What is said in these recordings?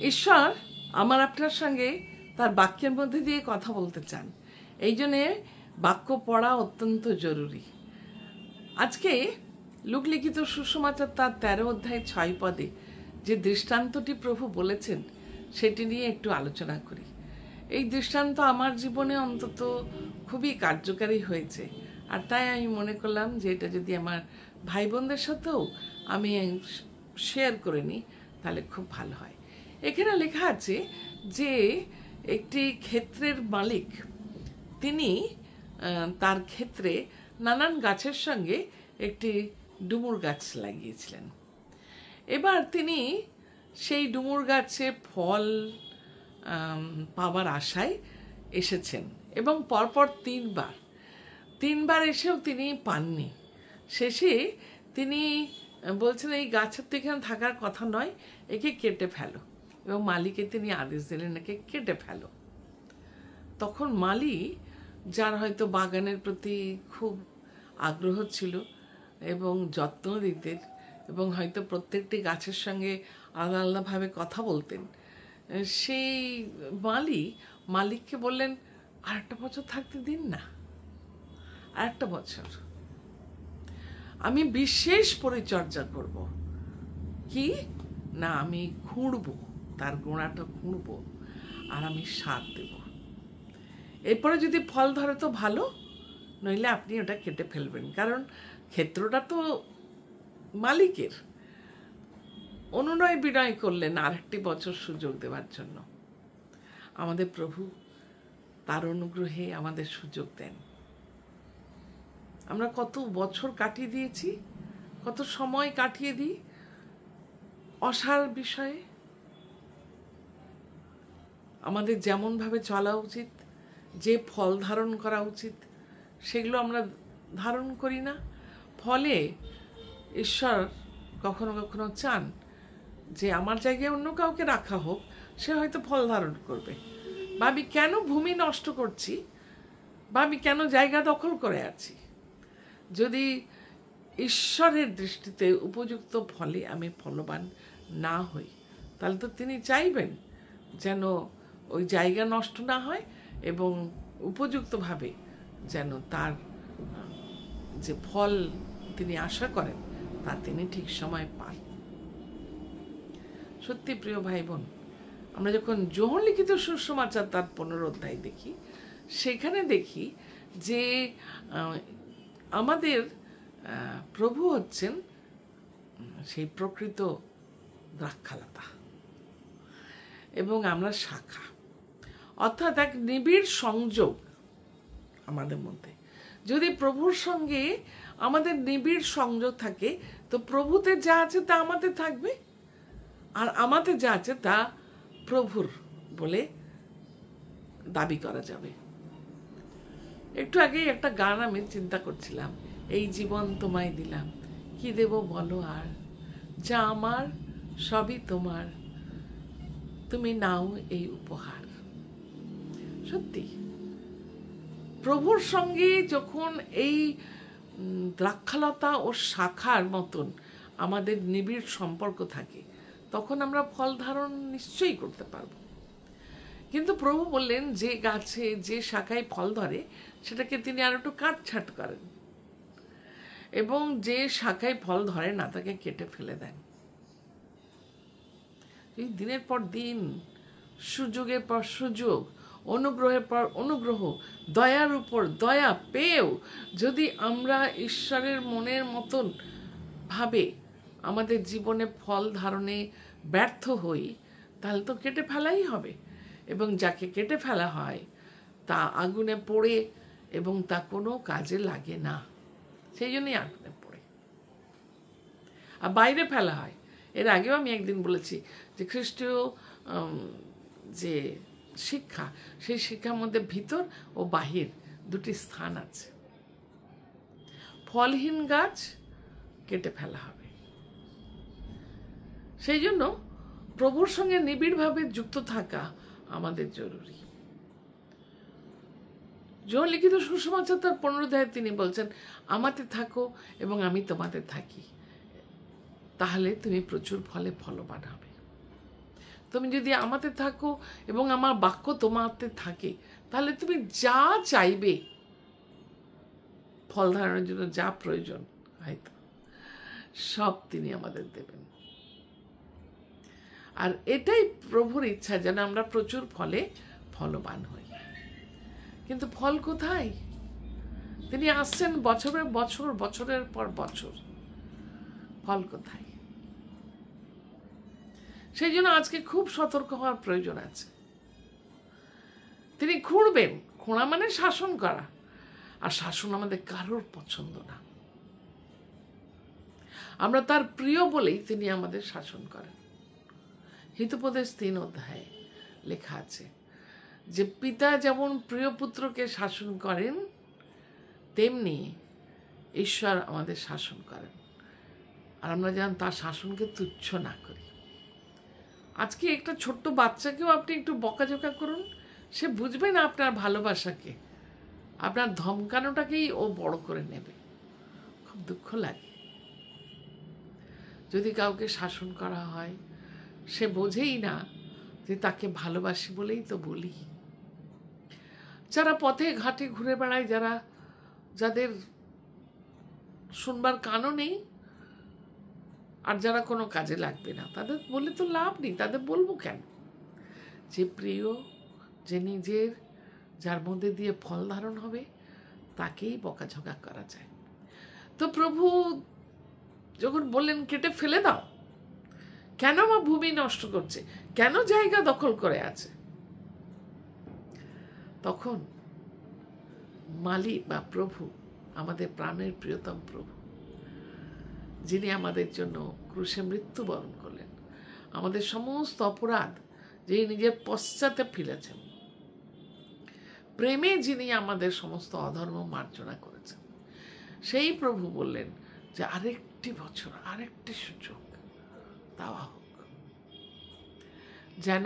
ঈশ্বর আমার আপনার সঙ্গে তার বাক্যের মধ্যে দিয়ে কথা বলতে চান, এই জন্যে বাক্য পড়া অত্যন্ত জরুরি। আজকে লোকলিখিত সুসমাচার তার 13 অধ্যায় 6 পদে যে দৃষ্টান্তটি প্রভু বলেছেন সেটি নিয়ে একটু আলোচনা করি। এই দৃষ্টান্ত আমার জীবনে অন্তত খুবই কার্যকারী হয়েছে, আর তাই আমি মনে করলাম যে এটা যদি আমার ভাই বোনদের সাথেও আমি শেয়ার করে নিই তাহলে খুব ভালো হয়। এখানে লেখা আছে যে একটি ক্ষেত্রের মালিক তিনি তার ক্ষেত্রে নানান গাছের সঙ্গে একটি ডুমুর গাছ লাগিয়েছিলেন। এবার তিনি সেই ডুমুর গাছে ফল পাওয়ার আশায় এসেছেন এবং পরপর তিনবার এসেও তিনি পাননি। শেষে তিনি বলছেন এই গাছের তো এখানে থাকার কথা নয়, একে কেটে ফেলো, এবং মালিকে তিনি আদেশ দিলেন একে কেটে ফেলো। তখন মালি, যার হয়তো বাগানের প্রতি খুব আগ্রহ ছিল এবং যত্ন দিতেন এবং হয়তো প্রত্যেকটি গাছের সঙ্গে আলাদা আলাদাভাবে কথা বলতেন, সেই মালিককে বললেন আরেকটা বছর থাকতে দিন না, আরেকটা বছর আমি বিশেষ পরিচর্যা করব। কি না, আমি খুঁড়বো, তার গোড়াটা খুঁড়বো আর আমি সার দেব। এরপরে যদি ফল ধরে তো ভালো, নইলে আপনি ওটা কেটে ফেলবেন, কারণ ক্ষেত্রটা তো মালিকের। অনুনয় বিনয় করলেন আরেকটি বছর সুযোগ দেওয়ার জন্য। আমাদের প্রভু তার অনুগ্রহে আমাদের সুযোগ দেন। আমরা কত বছর কাটিয়ে দিয়েছি, কত সময় কাটিয়ে দিই অসার বিষয়ে। আমাদের যেমনভাবে চলা উচিত, যে ফল ধারণ করা উচিত, সেগুলো আমরা ধারণ করি না। ফলে ঈশ্বর কখনো কখনো চান যে আমার জায়গায় অন্য কাউকে রাখা হোক, সে হয়তো ফল ধারণ করবে। বা আমি কেন ভূমি নষ্ট করছি, বা আমি কেন জায়গা দখল করে আছি। যদি ঈশ্বরের দৃষ্টিতে উপযুক্ত ফলে আমি ফলবান না হই, তাহলে তো তিনি চাইবেন যেন ওই জায়গা নষ্ট না হয় এবং উপযুক্তভাবে যেন তার যে ফল তিনি আশা করেন তা তিনি ঠিক সময় পান। সত্যি প্রিয় ভাই বোন, আমরা যখন যোহন লিখিত সুসমাচার তার 15 অধ্যায় দেখি, সেখানে দেখি যে আমাদের প্রভু হচ্ছেন সেই প্রকৃত দ্রাক্ষালতা এবং আমরা শাখা, অর্থাৎ এক নিবিড় সংযোগ আমাদের মধ্যে। যদি প্রভুর সঙ্গে আমাদের নিবিড় সংযোগ থাকে, তো প্রভুতে যা আছে তা আমাদের থাকবে, আর আমাদের যা আছে তা প্রভুর বলে দাবি করা যাবে। একটু আগেই একটা গান আমি চিন্তা করছিলাম, এই জীবন তোমায় দিলাম, কি দেব বলো আর, যা আমার সবই তোমার, তুমি নাও এই উপহার। সত্যি প্রভুর সঙ্গে যখন এই দ্রাক্ষালতা ও শাখার মতন আমাদের নিবিড় সম্পর্ক থাকে, তখন আমরা ফল ধারণ নিশ্চয়ই করতে পারব। কিন্তু প্রভু বললেন যে গাছে যে শাখায় ফল ধরে সেটাকে তিনি আর একটু কাটছাঁট করেন, এবং যে শাখায় ফল ধরে না তাকে কেটে ফেলে দেন। এই দিনের পর দিন, সুযোগের পর সুযোগ, অনুগ্রহের পর অনুগ্রহ, দয়ার উপর দয়া পেয়েও যদি আমরা ঈশ্বরের মনের মতন ভাবে আমাদের জীবনে ফল ধারণে ব্যর্থ হই, তাহলে তো কেটে ফেলাই হবে, এবং যাকে কেটে ফেলা হয় তা আগুনে পড়ে এবং তা কোনো কাজে লাগে না, সেই জন্যই আগুনে পড়ে। আর বাইরে ফেলা হয়। এর আগেও আমি একদিন বলেছি যে খ্রিস্টীয় যে শিক্ষা, সেই শিক্ষার মধ্যে ভিতর ও বাহির দুটি স্থান আছে। ফলহীন গাছ কেটে ফেলা হবে। সেই জন্য প্রভুর সঙ্গে নিবিড়ভাবে যুক্ত থাকা আমাদের জরুরি। যোহন লিখিত সুসমাচার তার 15 অধ্যায়ে তিনি বলছেন, আমাতে থাকো এবং আমি তোমাতে থাকি, তাহলে তুমি প্রচুর ফলে ফলবান হবে। তুমি যদি আমাতে থাকো এবং আমার বাক্য তোমাতে থাকে, তাহলে তুমি যা চাইবে, ফল ধারণের জন্য যা প্রয়োজন হয়তো সব তিনি আমাদের দেবেন। আর এটাই প্রভুর ইচ্ছা, যেন আমরা প্রচুর ফলে ফলবান হই। কিন্তু ফল কোথায়? তিনি আসছেন বছরের বছর, বছরের পর বছর, ফল কোথায়? সেই জন্য আজকে খুব সতর্ক হওয়ার প্রয়োজন আছে। তিনি খুঁড়বেন, খোঁড়া মানে শাসন করা, আর শাসন আমাদের কারোর পছন্দ না। আমরা তার প্রিয় বলেই তিনি আমাদের শাসন করেন। হিতোপদেশ 3 অধ্যায়ে লেখা আছে যে পিতা যেমন প্রিয় পুত্রকে শাসন করেন, তেমনি ঈশ্বর আমাদের শাসন করেন, আর আমরা যেন তার শাসনকে তুচ্ছ না করি। আজকে একটা ছোট্ট বাচ্চাকেও আপনি একটু বকাঝকা করুন, সে বুঝবে না আপনার ভালোবাসাকে, আপনার ধমকানোটাকেই ও বড় করে নেবে। খুব দুঃখ লাগে যদি কাউকে শাসন করা হয়, সে বোঝেই না যে তাকে ভালোবাসি বলেই তো বলি। যারা পথে ঘাটে ঘুরে বেড়ায়, যাদের শুনবার কানও নেই, আর যারা কোনো কাজে লাগবে না, তাদের বলে তো লাভ নেই। তাদের বলবো কেন? যে প্রিয়, যে নিজের, যার মধ্যে দিয়ে ফল ধারণ হবে, তাকেই বকাঝকা করা যায়। তো প্রভু যখন বললেন কেটে ফেলে দাও, কেন আমার ভূমি নষ্ট করছে, কেন জায়গা দখল করে আছে, তখন মালিক বা প্রভু, আমাদের প্রাণের প্রিয়তম প্রভু, যিনি আমাদের জন্য ক্রুশে মৃত্যুবরণ করলেন, আমাদের সমস্ত অপরাধ যিনি নিজের পশ্চাতে ফেলেছেন, প্রেমে যিনি আমাদের সমস্ত অধর্ম মার্জনা করেছেন, সেই প্রভু বললেন যে আরেকটি বছর, আরেকটি সুযোগ দেওয়া হোক, যেন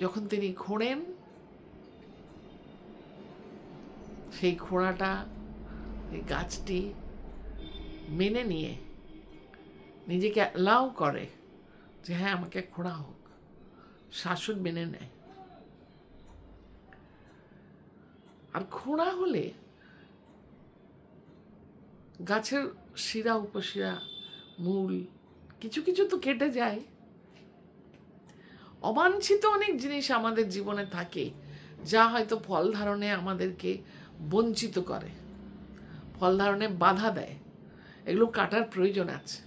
যখন তিনি খোঁড়েন, সেই খোঁড়াটা, এই গাছটি মেনে নিয়ে নিজেকে অ্যালাউ করে যে হ্যাঁ আমাকে খোঁড়া হোক, শাসন মেনে নেয়। আর খোঁড়া হলে গাছের শিরা, উপশিরা, মূল কিছু কিছু তো কেটে যায়। অবাঞ্ছিত অনেক জিনিস আমাদের জীবনে থাকে, যা হয়তো ফল ধারণে আমাদেরকে বঞ্চিত করে, ফল ধারণে বাধা দেয়। এগুলো কাটার প্রয়োজন আছে।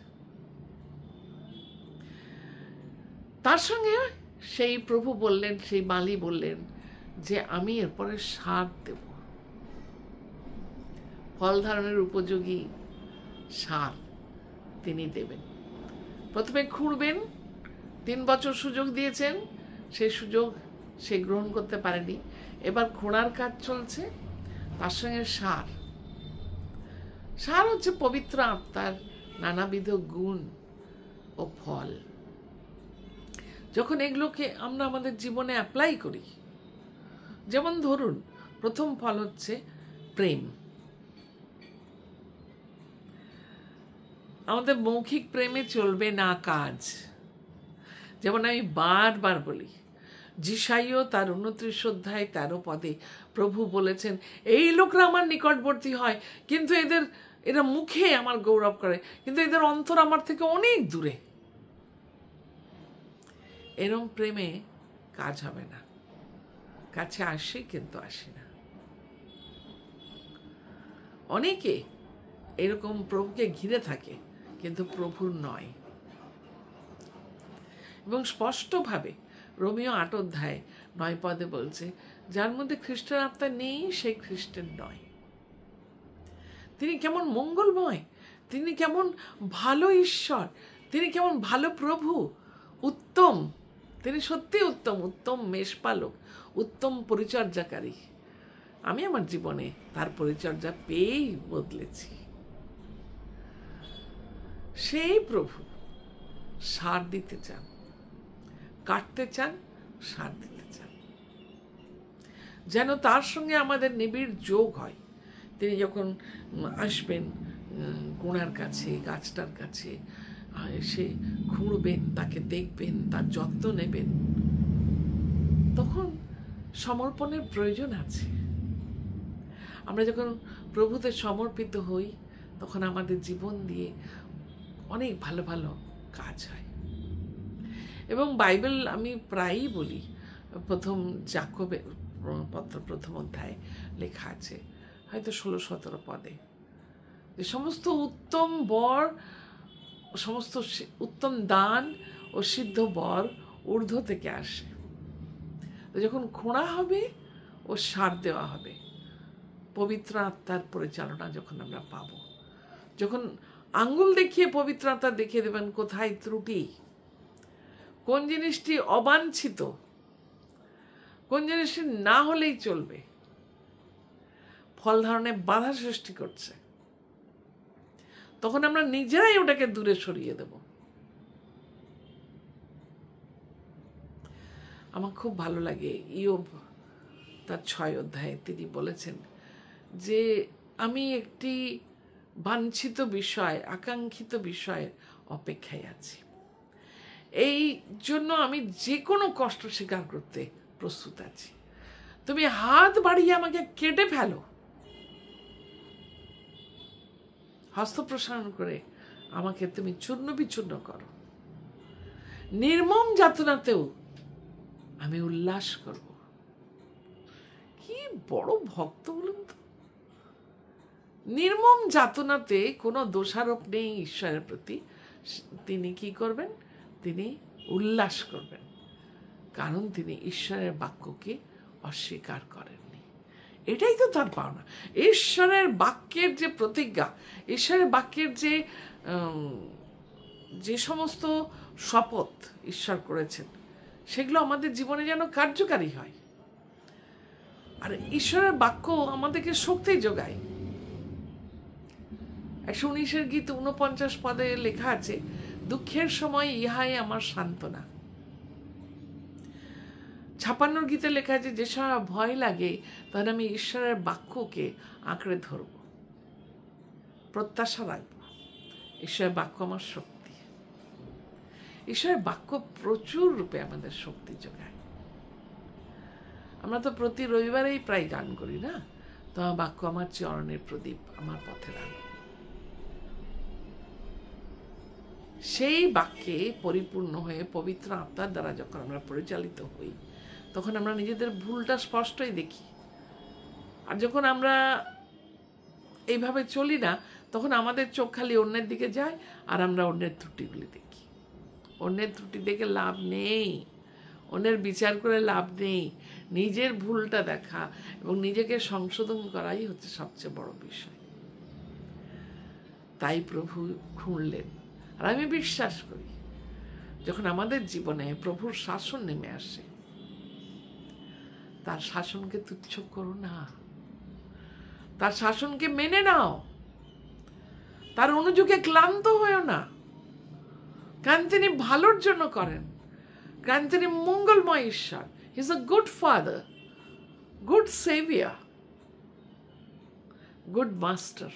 তার সঙ্গে সেই প্রভু বললেন, সেই মালি বললেন যে আমি এরপরে সার দেব, ফল ধারণের উপযোগী সার তিনি দেবেন। প্রথমে খুঁড়বেন, 3 বছর সুযোগ দিয়েছেন, সেই সুযোগ সে গ্রহণ করতে পারেনি। এবার খোঁড়ার কাজ চলছে, তার সঙ্গে সার। সার হচ্ছে পবিত্র আত্মার নানাবিধ গুণ ও ফল। যখন এগুলোকে আমরা আমাদের জীবনে অ্যাপ্লাই করি, যেমন ধরুন প্রথম ফল হচ্ছে প্রেম। আমাদের মৌখিক প্রেমে চলবে না কাজ। যেমন আমি বারবার বলি, যিশাইও তার 29 অধ্যায় 13 পদে প্রভু বলেছেন, এই লোকরা আমার নিকটবর্তী হয়, কিন্তু এরা মুখে আমার গৌরব করে, কিন্তু এদের অন্তর আমার থেকে অনেক দূরে। এরম প্রেমে কাজ হবে না। কাছে আসি কিন্তু আসি না। অনেকে এরকম প্রভুকে ঘিরে থাকে, কিন্তু প্রভুর নয়। এবং স্পষ্টভাবে রোমিও 8 অধ্যায় 9 পদে বলছে, যার মধ্যে খ্রিস্টের আত্মা নেই সে খ্রিস্টের নয়। তিনি কেমন মঙ্গলময়, তিনি কেমন ভালো ঈশ্বর, তিনি কেমন ভালো প্রভু, উত্তম, তিনি সত্যি উত্তম, উত্তম মেষপালক, উত্তম পরিচর্যাকারী। আমি আমার জীবনে তার পরিচর্যা পেয়েই বদলেছি। সেই প্রভু সার দিতে চান, কাটতে চান, সার দিতে চান, যেন তার সঙ্গে আমাদের নিবিড় যোগ হয়। তিনি যখন আসবেন গোড়ার কাছে, গাছটার কাছে, এসে খুঁড়বেন, তাকে দেখবেন, তার যত্ন নেবেন, তখন সমর্পণের প্রয়োজন আছে। আমরা যখন প্রভুতে সমর্পিত হই তখন আমাদের জীবন দিয়ে অনেক ভালো ভালো কাজ হয়। এবং বাইবেল আমি প্রায়ই বলি, প্রথম যাকোবের পত্র প্রথম অধ্যায় লেখা আছে, হয়তো 16-17 পদে, যে সমস্ত উত্তম বর, সমস্ত উত্তম দান ও সিদ্ধ বর ঊর্ধ্ব থেকে আসে। যখন খোঁড়া হবে ও সার দেওয়া হবে, পবিত্র আত্মার পরিচালনা যখন আমরা পাব, যখন আঙ্গুল দেখিয়ে পবিত্র আত্মা দেখিয়ে দেবেন কোথায় ত্রুটি, কোন জিনিসটি অবাঞ্ছিত, কোন জিনিসটি না হলেই চলবে, ফল ধারণে বাধা সৃষ্টি করছে, তখন আমরা নিজেরাই ওটাকে দূরে সরিয়ে দেব। আমার খুব ভালো লাগে ইয়োব তার 6 অধ্যায়ে তিনি বলেছেন যে আমি একটি বাঞ্ছিত বিষয়, আকাঙ্ক্ষিত বিষয়ের অপেক্ষায় আছি, এই জন্য আমি যে কোনো কষ্ট স্বীকার করতে প্রস্তুত আছি। তুমি হাত বাড়িয়ে আমাকে কেটে ফেলো, হস্ত প্রসারণ করে আমাকে তুমি চূর্ণ বিচূর্ণ করো, নির্মম যাতনাতেও আমি উল্লাস করব। কি বড় ভক্ত বলুন তো! নির্মম যাতনাতে কোনো দোষারোপ নেই ঈশ্বরের প্রতি, তিনি কি করবেন? তিনি উল্লাস করবেন, কারণ তিনি ঈশ্বরের বাক্যকে অস্বীকার করেননি। এটাই তো তার পাওনা। ঈশ্বরের বাক্যের যে প্রতিজ্ঞা, ঈশ্বরের বাক্যের যে সমস্ত শপথ ঈশ্বর করেছেন, সেগুলো আমাদের জীবনে যেন কার্যকারী হয়। আর ঈশ্বরের বাক্য আমাদেরকে শক্তি যোগায়। 119 গীত 49 পদে লেখা আছে, দুঃখের সময় ইহাই আমার সান্ত্বনা। 56 গীতে লেখা আছে, যে সময় ভয় লাগে তখন আমি ঈশ্বরের বাক্যকে আঁকড়ে ধরব, প্রত্যাশা রাখব। ঈশ্বরের বাক্য আমার শক্তি। ঈশ্বরের বাক্য প্রচুর রূপে আমাদের শক্তি যোগায়। আমরা তো প্রতি রবিবারেই প্রায় গান করি না, তোমার বাক্য আমার চরণের প্রদীপ, আমার পথের আলো। সেই বাক্যে পরিপূর্ণ হয়ে পবিত্র আত্মার দ্বারা যখন আমরা পরিচালিত হই, তখন আমরা নিজেদের ভুলটা স্পষ্টই দেখি। আর যখন আমরা এইভাবে চলি না, তখন আমাদের চোখ খালি অন্যের দিকে যায়, আর আমরা অন্যের ত্রুটিগুলি দেখি। অন্যের ত্রুটি দেখে লাভ নেই, অন্যের বিচার করে লাভ নেই। নিজের ভুলটা দেখা এবং নিজেকে সংশোধন করাই হচ্ছে সবচেয়ে বড় বিষয়। তাই প্রভু খুঁড়লেন। আর আমি বিশ্বাস করি, যখন আমাদের জীবনে প্রভুর শাসন নেমে আসে, তার শাসনকে তুচ্ছ করো না, তার শাসনকে মেনে নাও, তার অনুযোগে ক্লান্ত হয়েও না। কারণ তিনি ভালোর জন্য করেন, কারণ তিনি মঙ্গলময় ঈশ্বর। He is a good father, good saviour, good master.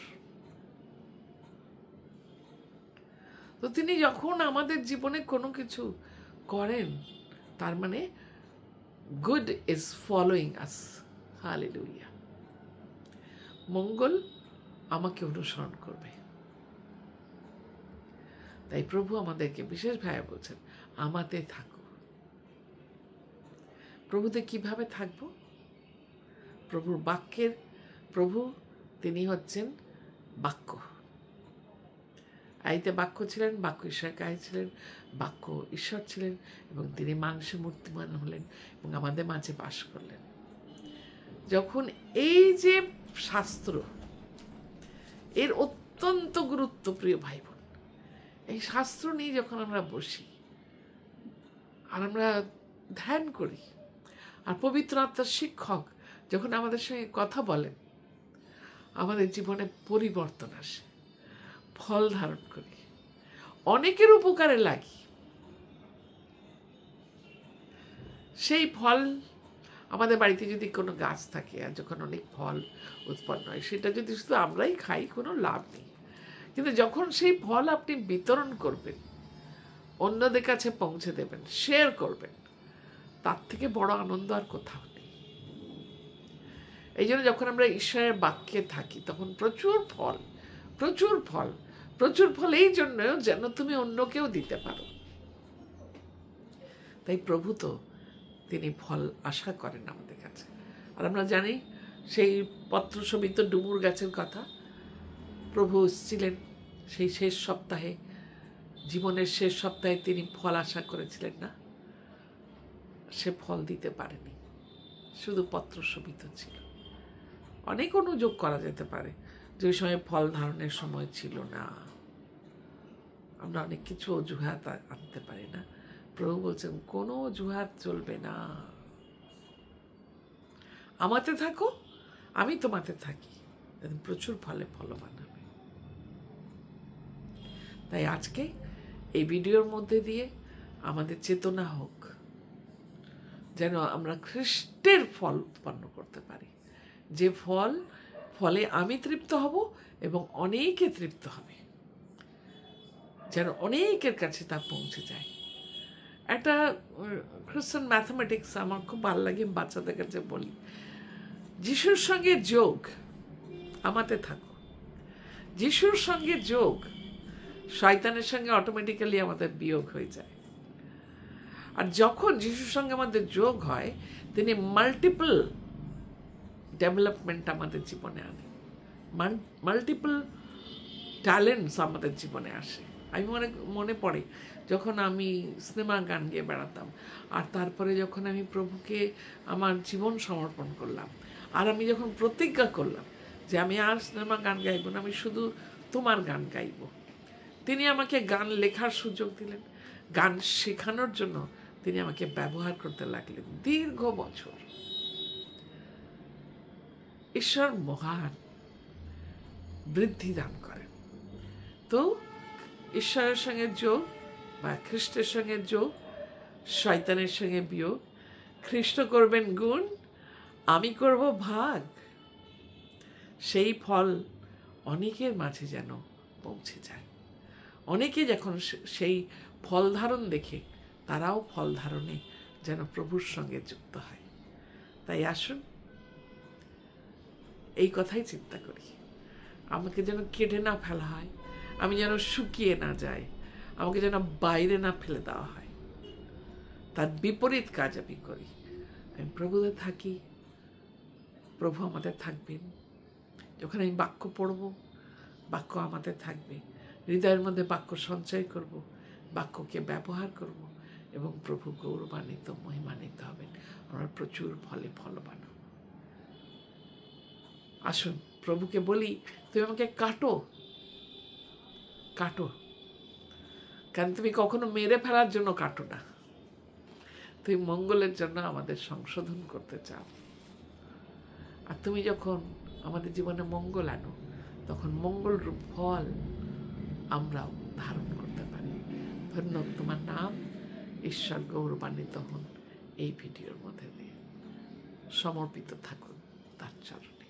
তো তিনি যখন আমাদের জীবনে কোনো কিছু করেন, তার মানে good is following us. Hallelujah. মঙ্গল আমাকে অনুসরণ করবে। তাই প্রভু আমাদেরকে বিশেষভাবে বলছেন, আমাতে থাকো। প্রভুতে কিভাবে থাকবো? প্রভুর বাক্যের প্রভু তিনি হচ্ছেন বাক্য। আইতে বাক্য ছিলেন, বাক্য ঈশ্বরের কাছে ছিলেন, বাক্য ঈশ্বর ছিলেন, এবং তিনি মাংসে মূর্তিমান হলেন এবং আমাদের মাঝে বাস করলেন। যখন এই যে শাস্ত্র, এর অত্যন্ত গুরুত্ব, প্রিয় ভাই বোন, এই শাস্ত্র নিয়ে যখন আমরা বসি আর আমরা ধ্যান করি, আর পবিত্র আত্মার শিক্ষক যখন আমাদের সঙ্গে কথা বলেন, আমাদের জীবনে পরিবর্তন আসে, ফল ধারণ করি, অনেকের উপকারে লাগি। সেই ফল, আমাদের বাড়িতে যদি কোনো গাছ থাকে আর যখন অনেক ফল উৎপন্ন হয়, সেটা যদি শুধু আমরাই খাই, কোনো লাভ নেই। কিন্তু যখন সেই ফল আপনি বিতরণ করবেন, অন্যদের কাছে পৌঁছে দেবেন, শেয়ার করবেন, তার থেকে বড় আনন্দ আর কোথাও নেই। এই জন্য যখন আমরা ঈশ্বরের বাক্যে থাকি তখন প্রচুর ফল, প্রচুর ফল, প্রচুর ফল, এই জন্য যেন তুমি অন্যকেও দিতে পারো। তাই প্রভু তো তিনি ফল আশা করেন আমাদের কাছে। আর আমরা জানি সেই পত্রশোভিত ডুমুর গাছের কথা, প্রভু ছিলেন সেই শেষ সপ্তাহে, জীবনের শেষ সপ্তাহে তিনি ফল আশা করেছিলেন না, সে ফল দিতে পারেনি, শুধু পত্রশোভিত ছিল। অনেক অনুযোগ করা যেতে পারে যে ওই সময় ফল ধারণের সময় ছিল না, আমরা অনেক কিছু অজুহাত আনতে পারি না। প্রভু বলছেন কোনো অজুহাত চলবে না, আমাতে থাকো, আমি তোমাতে থাকি, প্রচুর ফলে ফলবান হবে। তাই আজকে এই ভিডিওর মধ্যে দিয়ে আমাদের চেতনা হোক যেন আমরা খ্রিস্টের ফল উৎপন্ন করতে পারি, যে ফলে আমি তৃপ্ত হব এবং অনেকে তৃপ্ত হবে, যেন অনেকের কাছে তা পৌঁছে যায়। একটা খ্রিস্টান ম্যাথমেটিক্স আমার খুব ভালো লাগে, বাচ্চাদের কাছে বলি, যিশুর সঙ্গে যোগ, আমাতে থাকো, যিশুর সঙ্গে যোগ, শয়তানের সঙ্গে অটোমেটিক্যালি আমাদের বিয়োগ হয়ে যায়। আর যখন যিশুর সঙ্গে আমাদের যোগ হয়, তিনি মাল্টিপল ডেভেলপমেন্ট আমাদের জীবনে আনে, মাল্টিপল ট্যালেন্টস আমাদের জীবনে আসে। আমি মনে পড়ে যখন আমি সিনেমা গান গেয়ে বেড়াতাম, আর তারপরে যখন আমি প্রভুকে আমার জীবন সমর্পণ করলাম, আর আমি যখন প্রতিজ্ঞা করলাম যে আমি আর সিনেমা গান গাইব না, আমি শুধু তোমার গান গাইব, তিনি আমাকে গান লেখার সুযোগ দিলেন, গান শেখানোর জন্য তিনি আমাকে ব্যবহার করতে লাগলেন দীর্ঘ বছর। ঈশ্বর মহান, বৃদ্ধি দান করেন। তো ঈশ্বরের সঙ্গে যোগ বা খ্রিস্টের সঙ্গে যোগ, শয়তানের সঙ্গে বিয়োগ, খ্রিস্ট করবেন গুণ, আমি করব ভাগ, সেই ফল অনেকের মাঝে যেন পৌঁছে যায়। অনেকে যখন সেই ফল ধারণ দেখে তারাও ফল ধারণে যেন প্রভুর সঙ্গে যুক্ত হয়। তাই আসুন এই কথাই চিন্তা করি, আমাকে যেন কেটে না ফেলা হয়, আমি যেন শুকিয়ে না যাই, আমাকে যেন বাইরে না ফেলে দেওয়া হয়, তার বিপরীত কাজ আমি করি। আমি প্রভুতে থাকি, প্রভু আমাদের থাকবেন। যখন আমি বাক্য পড়ব, বাক্য আমাদের থাকবে, হৃদয়ের মধ্যে বাক্য সঞ্চয় করব, বাক্যকে ব্যবহার করব, এবং প্রভু গৌরবান্বিত, মহিমান্বিত হবেন, আমরা প্রচুর ফলে ফলবান হব। আসুন প্রভুকে বলি, তুমি আমাকে কাটো, কাটো, কারণ তুমি কখনো মেরে ফেলার জন্য কাটো না, তুমি মঙ্গলের জন্য আমাদের সংশোধন করতে চাও। আর তুমি যখন আমাদের জীবনে মঙ্গল আনো, তখন মঙ্গল রূপ ফল আমরাও ধারণ করতে পারি। ধন্যবাদ তোমার নাম, ঈশ্বর গৌরবান্বিত হন এই ভিডিওর মধ্যে দিয়ে, সমর্পিত থাকুন তার চরণে।